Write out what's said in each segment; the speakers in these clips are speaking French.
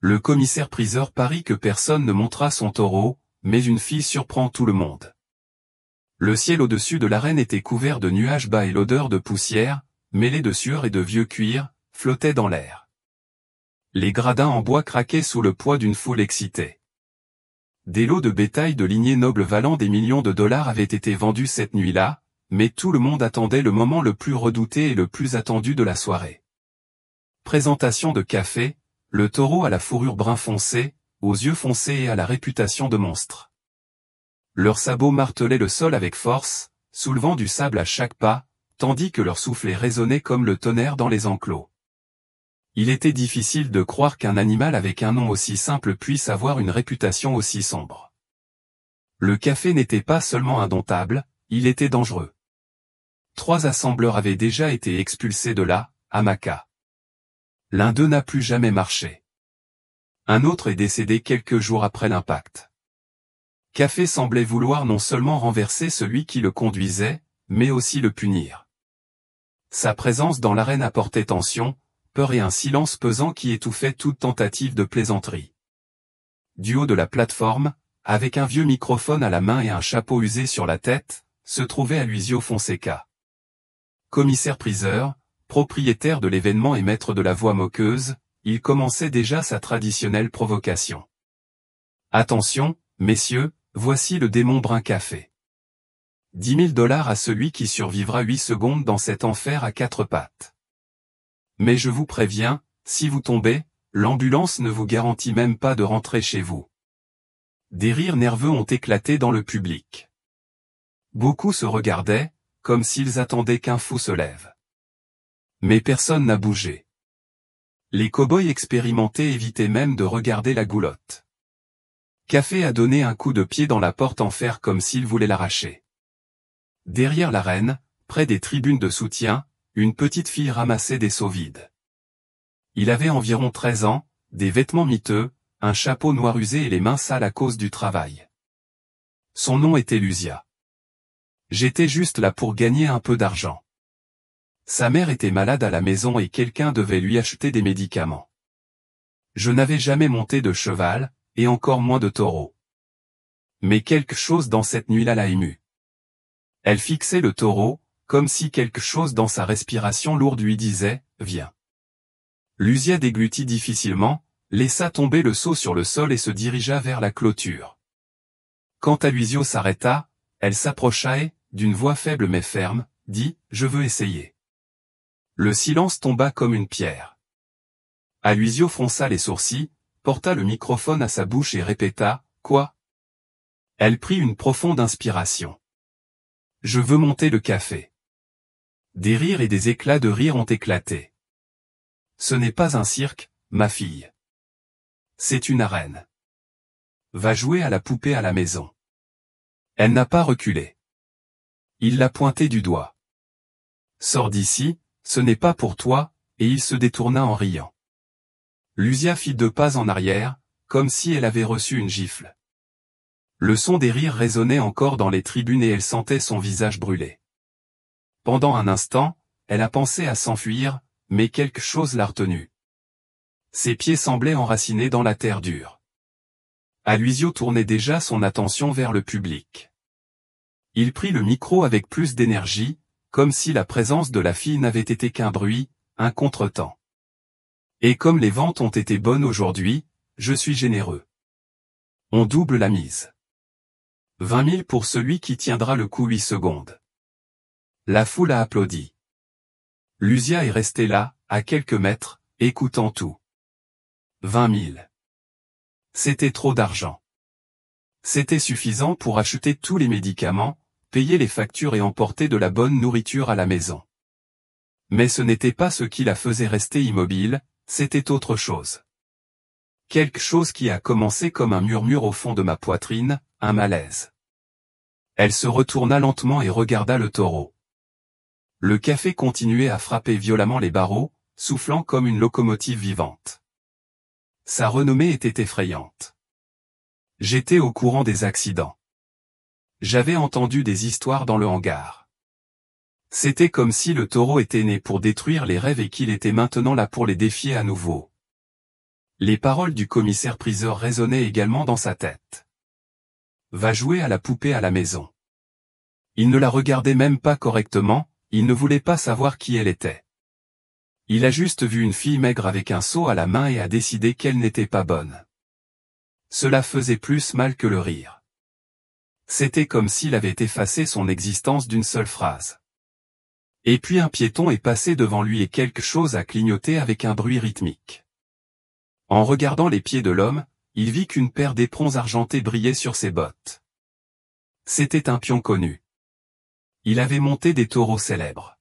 Le commissaire-priseur parie que personne ne montera son taureau, mais une fille surprend tout le monde. Le ciel au-dessus de l'arène était couvert de nuages bas et l'odeur de poussière, mêlée de sueur et de vieux cuir, flottait dans l'air. Les gradins en bois craquaient sous le poids d'une foule excitée. Des lots de bétail de lignée noble valant des millions de dollars avaient été vendus cette nuit-là, mais tout le monde attendait le moment le plus redouté et le plus attendu de la soirée. Présentation de café, le taureau à la fourrure brun foncé, aux yeux foncés et à la réputation de monstre. Leurs sabots martelaient le sol avec force, soulevant du sable à chaque pas, tandis que leur soufflet résonnait comme le tonnerre dans les enclos. Il était difficile de croire qu'un animal avec un nom aussi simple puisse avoir une réputation aussi sombre. Le café n'était pas seulement indomptable, il était dangereux. 3 assembleurs avaient déjà été expulsés de là, à Maca. L'un d'eux n'a plus jamais marché. Un autre est décédé quelques jours après l'impact. Café semblait vouloir non seulement renverser celui qui le conduisait, mais aussi le punir. Sa présence dans l'arène apportait tension, peur et un silence pesant qui étouffait toute tentative de plaisanterie. Du haut de la plateforme, avec un vieux microphone à la main et un chapeau usé sur la tête, se trouvait Aloisio Fonseca. Commissaire-priseur, propriétaire de l'événement et maître de la voix moqueuse, il commençait déjà sa traditionnelle provocation. Attention, messieurs, voici le démon brun café. 10 000 $ à celui qui survivra 8 secondes dans cet enfer à 4 pattes. Mais je vous préviens, si vous tombez, l'ambulance ne vous garantit même pas de rentrer chez vous. Des rires nerveux ont éclaté dans le public. Beaucoup se regardaient, comme s'ils attendaient qu'un fou se lève. Mais personne n'a bougé. Les cow-boys expérimentés évitaient même de regarder la goulotte. Café a donné un coup de pied dans la porte en fer comme s'il voulait l'arracher. Derrière l'arène, près des tribunes de soutien, une petite fille ramassait des seaux vides. Il avait environ 13 ans, des vêtements miteux, un chapeau noir usé et les mains sales à cause du travail. Son nom était Lucia. J'étais juste là pour gagner un peu d'argent. Sa mère était malade à la maison et quelqu'un devait lui acheter des médicaments. Je n'avais jamais monté de cheval, et encore moins de taureau. Mais quelque chose dans cette nuit-là l'a émue. Elle fixait le taureau, comme si quelque chose dans sa respiration lourde lui disait « Viens ». Lucia déglutit difficilement, laissa tomber le seau sur le sol et se dirigea vers la clôture. Quand Aloisio s'arrêta, elle s'approcha et, d'une voix faible mais ferme, dit « Je veux essayer ». Le silence tomba comme une pierre. Aloisio fronça les sourcils, porta le microphone à sa bouche et répéta « Quoi ?» Elle prit une profonde inspiration. « Je veux monter le café. » Des rires et des éclats de rire ont éclaté. « Ce n'est pas un cirque, ma fille. C'est une arène. Va jouer à la poupée à la maison. » Elle n'a pas reculé. Il l'a pointé du doigt. « Sors d'ici, ce n'est pas pour toi, » et il se détourna en riant. Lucia fit 2 pas en arrière, comme si elle avait reçu une gifle. Le son des rires résonnait encore dans les tribunes et elle sentait son visage brûler. Pendant un instant, elle a pensé à s'enfuir, mais quelque chose l'a retenue. Ses pieds semblaient enracinés dans la terre dure. Aloisio tournait déjà son attention vers le public. Il prit le micro avec plus d'énergie, comme si la présence de la fille n'avait été qu'un bruit, un contretemps. Et comme les ventes ont été bonnes aujourd'hui, je suis généreux. On double la mise. 20 000 pour celui qui tiendra le coup 8 secondes. La foule a applaudi. Lucia est restée là, à quelques mètres, écoutant tout. 20 000. C'était trop d'argent. C'était suffisant pour acheter tous les médicaments, payer les factures et emporter de la bonne nourriture à la maison. Mais ce n'était pas ce qui la faisait rester immobile, c'était autre chose. Quelque chose qui a commencé comme un murmure au fond de ma poitrine, un malaise. Elle se retourna lentement et regarda le taureau. Le café continuait à frapper violemment les barreaux, soufflant comme une locomotive vivante. Sa renommée était effrayante. J'étais au courant des accidents. J'avais entendu des histoires dans le hangar. C'était comme si le taureau était né pour détruire les rêves et qu'il était maintenant là pour les défier à nouveau. Les paroles du commissaire-priseur résonnaient également dans sa tête. Va jouer à la poupée à la maison. Il ne la regardait même pas correctement, il ne voulait pas savoir qui elle était. Il a juste vu une fille maigre avec un seau à la main et a décidé qu'elle n'était pas bonne. Cela faisait plus mal que le rire. C'était comme s'il avait effacé son existence d'une seule phrase. Et puis un piéton est passé devant lui et quelque chose a clignoté avec un bruit rythmique. En regardant les pieds de l'homme, il vit qu'une paire d'éperons argentés brillait sur ses bottes. C'était un pion connu. Il avait monté des taureaux célèbres.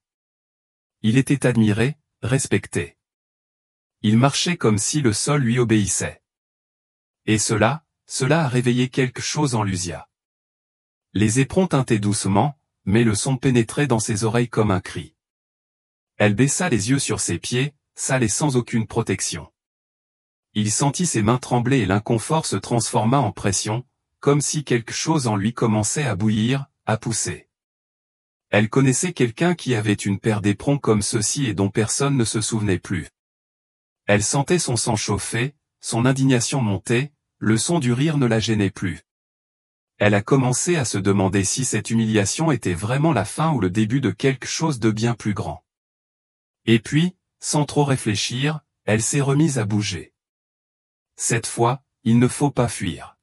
Il était admiré, respecté. Il marchait comme si le sol lui obéissait. Et cela a réveillé quelque chose en Luzia. Les éperons tintaient doucement, mais le son pénétrait dans ses oreilles comme un cri. Elle baissa les yeux sur ses pieds, sales et sans aucune protection. Il sentit ses mains trembler et l'inconfort se transforma en pression, comme si quelque chose en lui commençait à bouillir, à pousser. Elle connaissait quelqu'un qui avait une paire d'éperons comme ceux-ci et dont personne ne se souvenait plus. Elle sentait son sang chauffer, son indignation monter, le son du rire ne la gênait plus. Elle a commencé à se demander si cette humiliation était vraiment la fin ou le début de quelque chose de bien plus grand. Et puis, sans trop réfléchir, elle s'est remise à bouger. Cette fois, il ne faut pas fuir.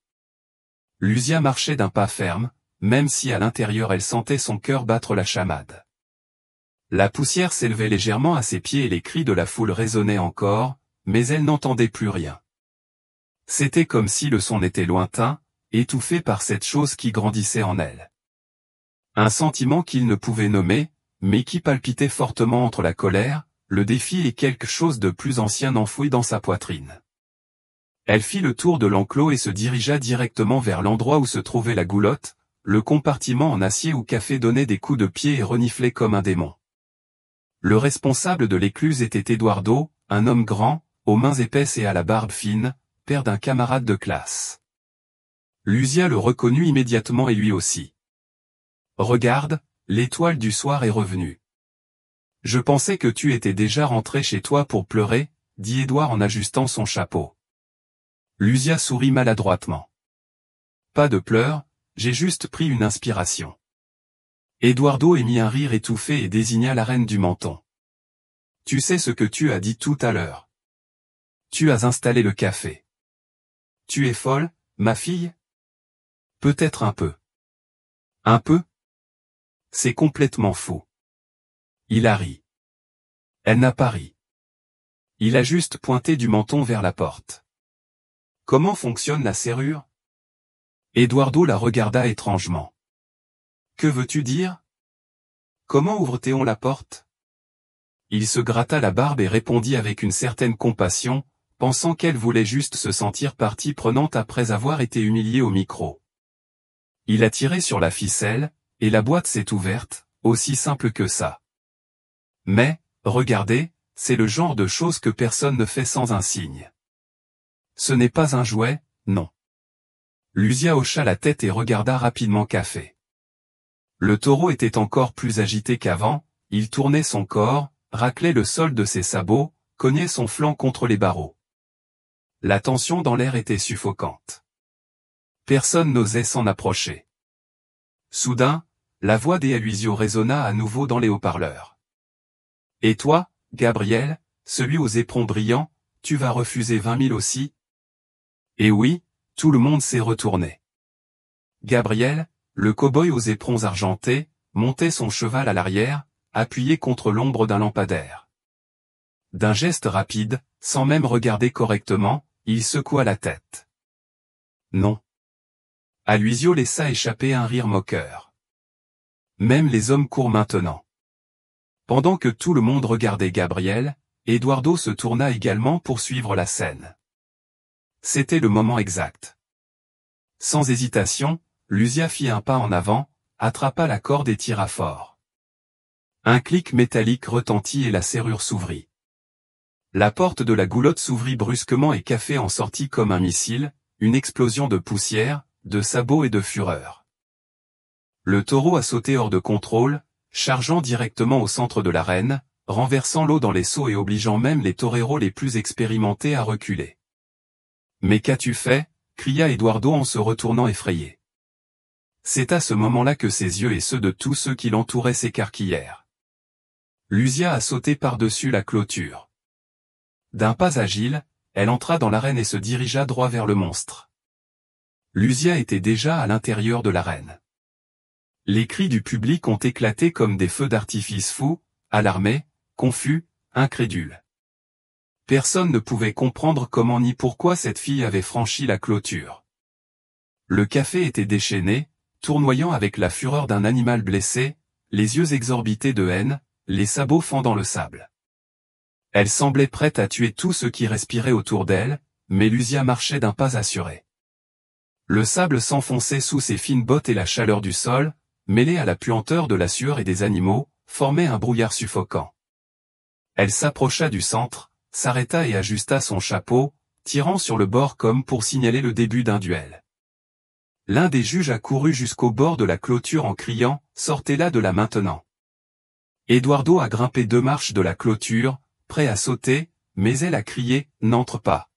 Luzia marchait d'un pas ferme, même si à l'intérieur elle sentait son cœur battre la chamade. La poussière s'élevait légèrement à ses pieds et les cris de la foule résonnaient encore, mais elle n'entendait plus rien. C'était comme si le son était lointain, étouffé par cette chose qui grandissait en elle. Un sentiment qu'il ne pouvait nommer, mais qui palpitait fortement entre la colère, le défi et quelque chose de plus ancien enfoui dans sa poitrine. Elle fit le tour de l'enclos et se dirigea directement vers l'endroit où se trouvait la goulotte, le compartiment en acier où Café donnait des coups de pied et reniflait comme un démon. Le responsable de l'écluse était Eduardo, un homme grand, aux mains épaisses et à la barbe fine, père d'un camarade de classe. Luzia le reconnut immédiatement et lui aussi. « Regarde, l'étoile du soir est revenue. »« Je pensais que tu étais déjà rentré chez toi pour pleurer, » dit Édouard en ajustant son chapeau. Luzia sourit maladroitement. « Pas de pleurs, j'ai juste pris une inspiration. » Eduardo émit un rire étouffé et désigna la reine du menton. « Tu sais ce que tu as dit tout à l'heure. Tu as installé le café. Tu es folle, ma fille ? Peut-être un peu. Un peu ? C'est complètement faux. » Il a ri. Elle n'a pas ri. Il a juste pointé du menton vers la porte. « Comment fonctionne la serrure ? » Eduardo la regarda étrangement. « Que veux-tu dire ? Comment ouvre-t-on la porte ? » Il se gratta la barbe et répondit avec une certaine compassion, pensant qu'elle voulait juste se sentir partie prenante après avoir été humiliée au micro. Il a tiré sur la ficelle, et la boîte s'est ouverte, aussi simple que ça. Mais, regardez, c'est le genre de chose que personne ne fait sans un signe. Ce n'est pas un jouet, non. Luzia hocha la tête et regarda rapidement Café. Le taureau était encore plus agité qu'avant, il tournait son corps, raclait le sol de ses sabots, cognait son flanc contre les barreaux. La tension dans l'air était suffocante. Personne n'osait s'en approcher. Soudain, la voix d'Aloysio résonna à nouveau dans les haut-parleurs. « Et toi, Gabriel, celui aux éperons brillants, tu vas refuser 20 000 aussi ?» Et oui, tout le monde s'est retourné. Gabriel, le cow-boy aux éperons argentés, montait son cheval à l'arrière, appuyé contre l'ombre d'un lampadaire. D'un geste rapide, sans même regarder correctement, il secoua la tête. Non. Aloysio laissa échapper un rire moqueur. Même les hommes courent maintenant. Pendant que tout le monde regardait Gabriel, Eduardo se tourna également pour suivre la scène. C'était le moment exact. Sans hésitation, Luzia fit un pas en avant, attrapa la corde et tira fort. Un clic métallique retentit et la serrure s'ouvrit. La porte de la goulotte s'ouvrit brusquement et Café en sortit comme un missile, une explosion de poussière, de sabots et de fureur. Le taureau a sauté hors de contrôle, chargeant directement au centre de l'arène, renversant l'eau dans les seaux et obligeant même les toreros les plus expérimentés à reculer. Mais qu'as-tu fait? Cria Eduardo en se retournant effrayé. C'est à ce moment-là que ses yeux et ceux de tous ceux qui l'entouraient s'écarquillèrent. Luzia a sauté par-dessus la clôture. D'un pas agile, elle entra dans l'arène et se dirigea droit vers le monstre. Luzia était déjà à l'intérieur de l'arène. Les cris du public ont éclaté comme des feux d'artifice fous, alarmés, confus, incrédules. Personne ne pouvait comprendre comment ni pourquoi cette fille avait franchi la clôture. Le café était déchaîné, tournoyant avec la fureur d'un animal blessé, les yeux exorbités de haine, les sabots fendant le sable. Elle semblait prête à tuer tout ce qui respirait autour d'elle, mais Luzia marchait d'un pas assuré. Le sable s'enfonçait sous ses fines bottes et la chaleur du sol, mêlée à la puanteur de la sueur et des animaux, formait un brouillard suffocant. Elle s'approcha du centre, s'arrêta et ajusta son chapeau, tirant sur le bord comme pour signaler le début d'un duel. L'un des juges accourut jusqu'au bord de la clôture en criant « Sortez-la de là maintenant !» Eduardo a grimpé 2 marches de la clôture, prêt à sauter, mais elle a crié « N'entre pas !»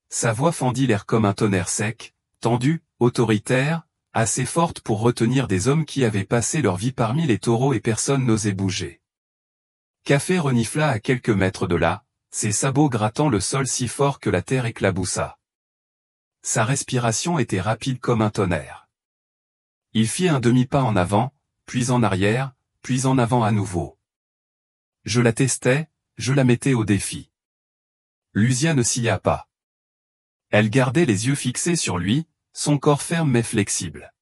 Sa voix fendit l'air comme un tonnerre sec, tendue, autoritaire, assez forte pour retenir des hommes qui avaient passé leur vie parmi les taureaux et personne n'osait bouger. Café renifla à quelques mètres de là, ses sabots grattant le sol si fort que la terre éclaboussa. Sa respiration était rapide comme un tonnerre. Il fit un demi-pas en avant, puis en arrière, puis en avant à nouveau. Je la testais, je la mettais au défi. Luzia ne scia pas. Elle gardait les yeux fixés sur lui, son corps ferme mais flexible.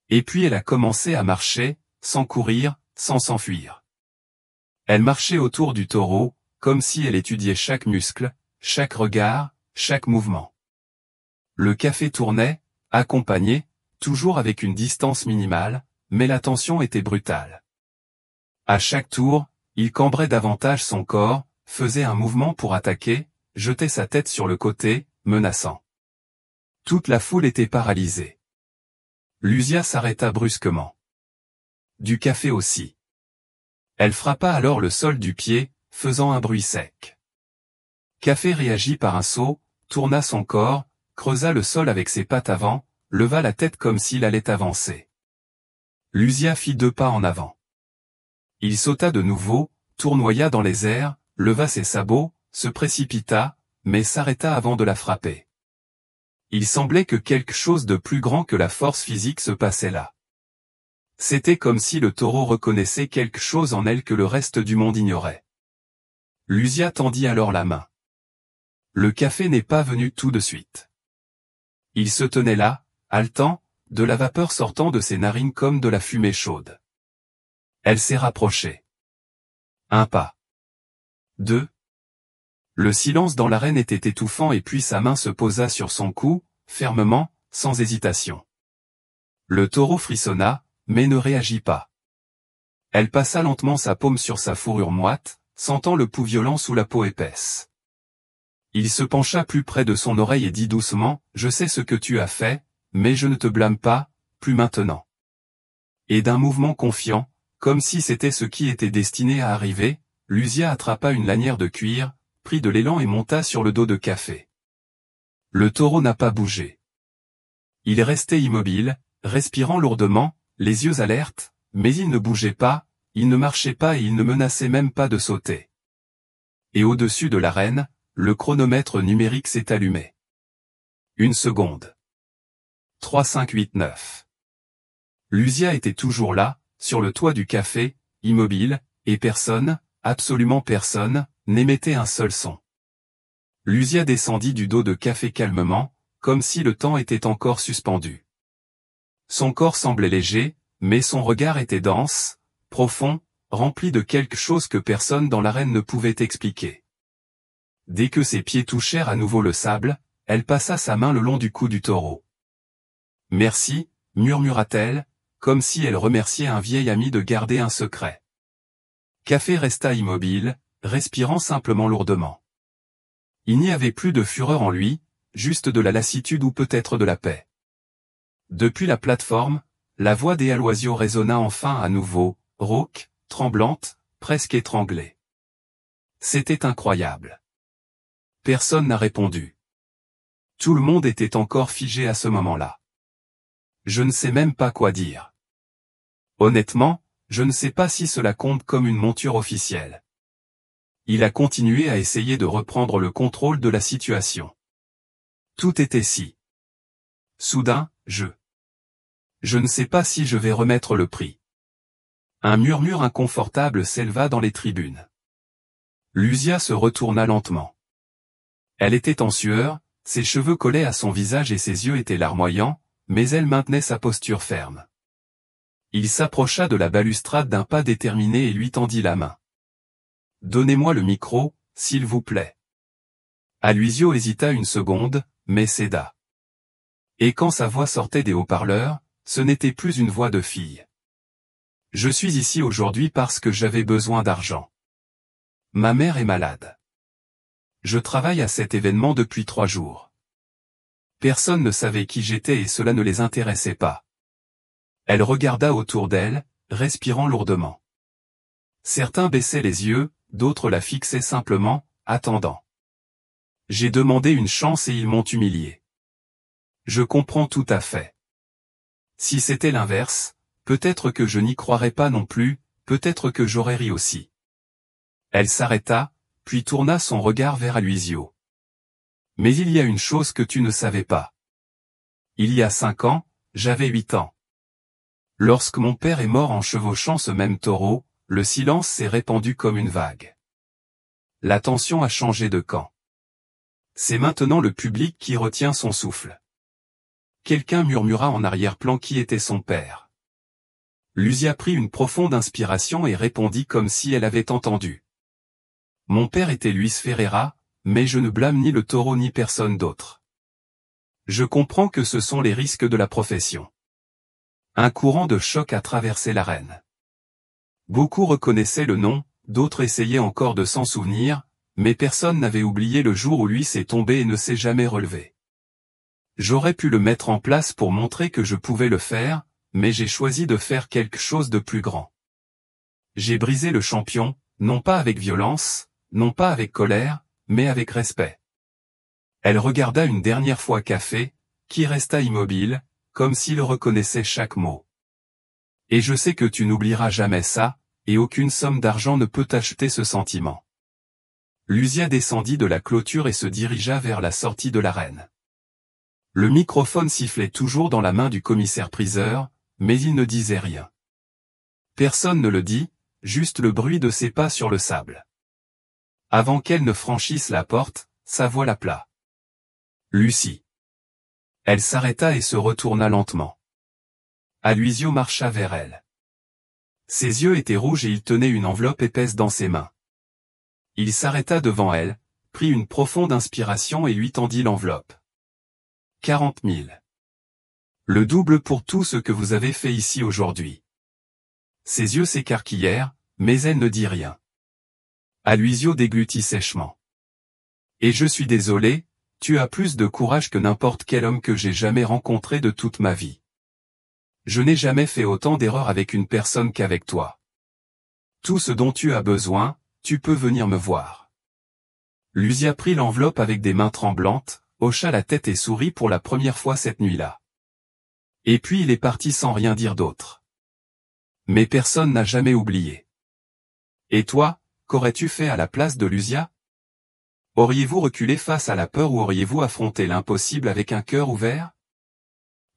Et puis elle a commencé à marcher, sans courir, sans s'enfuir. Elle marchait autour du taureau, comme si elle étudiait chaque muscle, chaque regard, chaque mouvement. Le café tournait, accompagné, toujours avec une distance minimale, mais la tension était brutale. À chaque tour, il cambrait davantage son corps, faisait un mouvement pour attaquer, jetait sa tête sur le côté, menaçant. Toute la foule était paralysée. Luzia s'arrêta brusquement. Du café aussi. Elle frappa alors le sol du pied, faisant un bruit sec. Café réagit par un saut, tourna son corps, creusa le sol avec ses pattes avant, leva la tête comme s'il allait avancer. Luzia fit 2 pas en avant. Il sauta de nouveau, tournoya dans les airs, leva ses sabots, se précipita, mais s'arrêta avant de la frapper. Il semblait que quelque chose de plus grand que la force physique se passait là. C'était comme si le taureau reconnaissait quelque chose en elle que le reste du monde ignorait. Luzia tendit alors la main. Le café n'est pas venu tout de suite. Il se tenait là, haletant, de la vapeur sortant de ses narines comme de la fumée chaude. Elle s'est rapprochée. 1 pas. 2. Le silence dans l'arène était étouffant et puis sa main se posa sur son cou, fermement, sans hésitation. Le taureau frissonna, mais ne réagit pas. Elle passa lentement sa paume sur sa fourrure moite, sentant le pouls violent sous la peau épaisse. Il se pencha plus près de son oreille et dit doucement, « Je sais ce que tu as fait, mais je ne te blâme pas, plus maintenant. » Et d'un mouvement confiant, comme si c'était ce qui était destiné à arriver, Luzia attrapa une lanière de cuir, prit de l'élan et monta sur le dos de Café. Le taureau n'a pas bougé. Il restait immobile, respirant lourdement, les yeux alertes, mais il ne bougeait pas, il ne marchait pas et il ne menaçait même pas de sauter. Et au-dessus de l'arène, le chronomètre numérique s'est allumé. 1 seconde. 3, 5, 8, 9. Luzia était toujours là, sur le toit du café, immobile, et personne, absolument personne, n'émettait un seul son. Luzia descendit du dos de Café calmement, comme si le temps était encore suspendu. Son corps semblait léger, mais son regard était dense, profond, rempli de quelque chose que personne dans l'arène ne pouvait expliquer. Dès que ses pieds touchèrent à nouveau le sable, elle passa sa main le long du cou du taureau. « Merci » murmura-t-elle, comme si elle remerciait un vieil ami de garder un secret. Café resta immobile, respirant simplement lourdement. Il n'y avait plus de fureur en lui, juste de la lassitude ou peut-être de la paix. Depuis la plateforme, la voix d'Aloisio résonna enfin à nouveau, rauque, tremblante, presque étranglée. C'était incroyable. Personne n'a répondu. Tout le monde était encore figé à ce moment-là. Je ne sais même pas quoi dire. Honnêtement, je ne sais pas si cela compte comme une monture officielle. Il a continué à essayer de reprendre le contrôle de la situation. Tout était si. Soudain, je ne sais pas si je vais remettre le prix. Un murmure inconfortable s'éleva dans les tribunes. Luzia se retourna lentement. Elle était en sueur, ses cheveux collaient à son visage et ses yeux étaient larmoyants, mais elle maintenait sa posture ferme. Il s'approcha de la balustrade d'un pas déterminé et lui tendit la main. « Donnez-moi le micro, s'il vous plaît. » Aloysio hésita une seconde, mais céda. Et quand sa voix sortait des haut-parleurs, ce n'était plus une voix de fille. « Je suis ici aujourd'hui parce que j'avais besoin d'argent. Ma mère est malade. Je travaille à cet événement depuis 3 jours. Personne ne savait qui j'étais et cela ne les intéressait pas. » Elle regarda autour d'elle, respirant lourdement. Certains baissaient les yeux, d'autres la fixaient simplement, attendant. J'ai demandé une chance et ils m'ont humilié. Je comprends tout à fait. Si c'était l'inverse, peut-être que je n'y croirais pas non plus, peut-être que j'aurais ri aussi. Elle s'arrêta, puis tourna son regard vers Aloysio. Mais il y a une chose que tu ne savais pas. Il y a 5 ans, j'avais 8 ans. Lorsque mon père est mort en chevauchant ce même taureau, le silence s'est répandu comme une vague. La tension a changé de camp. C'est maintenant le public qui retient son souffle. Quelqu'un murmura en arrière-plan qui était son père. Luzia prit une profonde inspiration et répondit comme si elle avait entendu. Mon père était Luis Ferreira, mais je ne blâme ni le taureau ni personne d'autre. Je comprends que ce sont les risques de la profession. Un courant de choc a traversé l'arène. Beaucoup reconnaissaient le nom, d'autres essayaient encore de s'en souvenir, mais personne n'avait oublié le jour où Luis est tombé et ne s'est jamais relevé. J'aurais pu le mettre en place pour montrer que je pouvais le faire, mais j'ai choisi de faire quelque chose de plus grand. J'ai brisé le champion, non pas avec violence, non pas avec colère, mais avec respect. Elle regarda une dernière fois Café, qui resta immobile, comme s'il reconnaissait chaque mot. Et je sais que tu n'oublieras jamais ça, et aucune somme d'argent ne peut acheter ce sentiment. Luzia descendit de la clôture et se dirigea vers la sortie de l'arène. Le microphone sifflait toujours dans la main du commissaire-priseur, mais il ne disait rien. Personne ne le dit, juste le bruit de ses pas sur le sable. Avant qu'elle ne franchisse la porte, sa voix l'appela. Lucie. Elle s'arrêta et se retourna lentement. Aloysio marcha vers elle. Ses yeux étaient rouges et il tenait une enveloppe épaisse dans ses mains. Il s'arrêta devant elle, prit une profonde inspiration et lui tendit l'enveloppe. 40 000. Le double pour tout ce que vous avez fait ici aujourd'hui. Ses yeux s'écarquillèrent, mais elle ne dit rien. Aloysio déglutit sèchement. Et je suis désolé, tu as plus de courage que n'importe quel homme que j'ai jamais rencontré de toute ma vie. Je n'ai jamais fait autant d'erreurs avec une personne qu'avec toi. Tout ce dont tu as besoin, tu peux venir me voir. Luzia prit l'enveloppe avec des mains tremblantes, hocha la tête et sourit pour la première fois cette nuit-là. Et puis il est parti sans rien dire d'autre. Mais personne n'a jamais oublié. Et toi, qu'aurais-tu fait à la place de Luzia? Auriez-vous reculé face à la peur ou auriez-vous affronté l'impossible avec un cœur ouvert?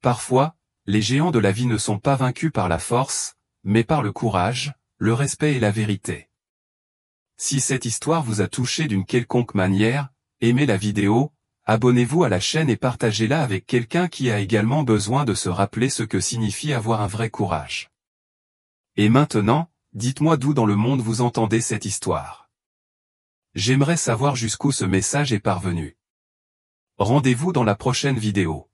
Parfois, les géants de la vie ne sont pas vaincus par la force, mais par le courage, le respect et la vérité. Si cette histoire vous a touché d'une quelconque manière, aimez la vidéo, abonnez-vous à la chaîne et partagez-la avec quelqu'un qui a également besoin de se rappeler ce que signifie avoir un vrai courage. Et maintenant, dites-moi d'où dans le monde vous entendez cette histoire. J'aimerais savoir jusqu'où ce message est parvenu. Rendez-vous dans la prochaine vidéo.